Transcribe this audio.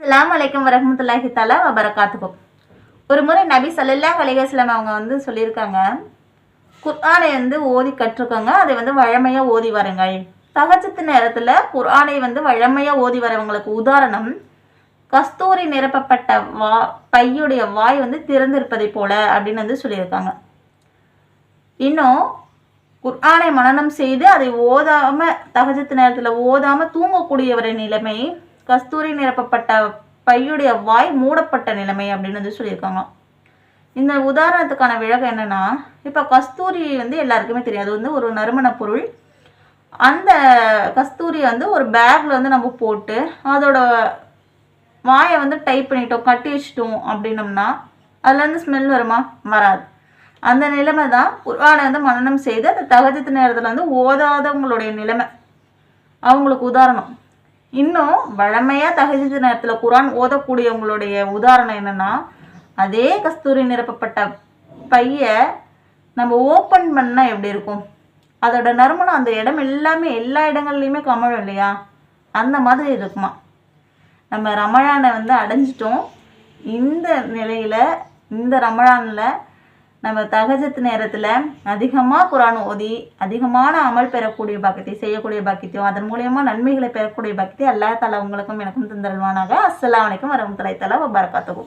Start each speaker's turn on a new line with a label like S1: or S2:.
S1: அஸ்ஸலாமு அலைக்கும் வரஹ்மத்துல்லாஹி தஆலா வபரகாத்துஹு. ஒரு முறை நபி ஸல்லல்லாஹு அலைஹி வஸல்லம் அவங்க சொல்லியிருக்காங்க, குர்ஆனை ஓதி கற்றுக்கோங்க, அதை வழமையாக ஓதி வருங்கள். தஹஜ்ஜுத் நேரத்தில் குர்ஆனை வழமையாக ஓதி வரவங்களுக்கு உதாரணம் கஸ்தூரி நிரப்பப்பட்ட பையுடைய வாய் திறந்திருப்பதை போல அப்படின்னு சொல்லியிருக்காங்க. இன்னும் குர்ஆனை மனனம் செய்து அதை ஓதாமல் தஹஜ்ஜுத் நேரத்தில் ஓதாமல் தூங்கக்கூடியவரின் நிலைமை கஸ்தூரி நிரப்பப்பட்ட பையுடைய வாய் மூடப்பட்ட நிலைமை அப்படின்னு சொல்லியிருக்காங்க. இந்த உதாரணத்துக்கான விளக்கம் என்னன்னா, இப்போ கஸ்தூரி எல்லாருக்குமே தெரியும், அது ஒரு நறுமண பொருள். அந்த கஸ்தூரி ஒரு பேக்ல நம்ம போட்டு அதோட வாயை டைப் பண்ணிட்டோம், கட்டி வச்சிட்டோம் அப்படின்னம்னா அதுலேருந்து ஸ்மெல் வருமா? வராது. அந்த நிலைமை தான் குர்ஆனை மனனம் செய்து அந்த தஹஜ்ஜுத் நேரத்தில் ஓதாதவங்களுடைய நிலைமை, அவங்களுக்கு உதாரணம். இன்னும் வழமையாக தஹஜ்ஜுத் நேரத்தில் குர்ஆன் ஓதக்கூடியவங்களுடைய உதாரணம் என்னென்னா, அதே கஸ்தூரி நிரப்பப்பட்ட பையை நம்ம ஓப்பன் பண்ணால் எப்படி இருக்கும், அதோட நறுமணம் அந்த இடம் எல்லாமே எல்லா இடங்கள்லையுமே கமழும் இல்லையா, அந்த மாதிரி இருக்குமா. நம்ம ரமலானை அடைஞ்சிட்டோம். இந்த நிலையில் இந்த ரமலானில் நம்ம தஹஜ்ஜுத் நேரத்தில் அதிகமாக குர்ஆன் ஓதி அதிகமான அமல் பெறக்கூடிய பாக்கியத்தை செய்யக்கூடிய பாக்கியத்தையும் அதன் மூலியமாக நன்மைகளை பெறக்கூடிய பாக்கியத்தை அல்லாஹ் தஆலா உங்களுக்கும் எனக்கும் தந்தருள்வானாக. அஸ்ஸலாமு அலைக்கும் வரஹ்மத்துல்லாஹி தஆலா வபரகாத்துஹு.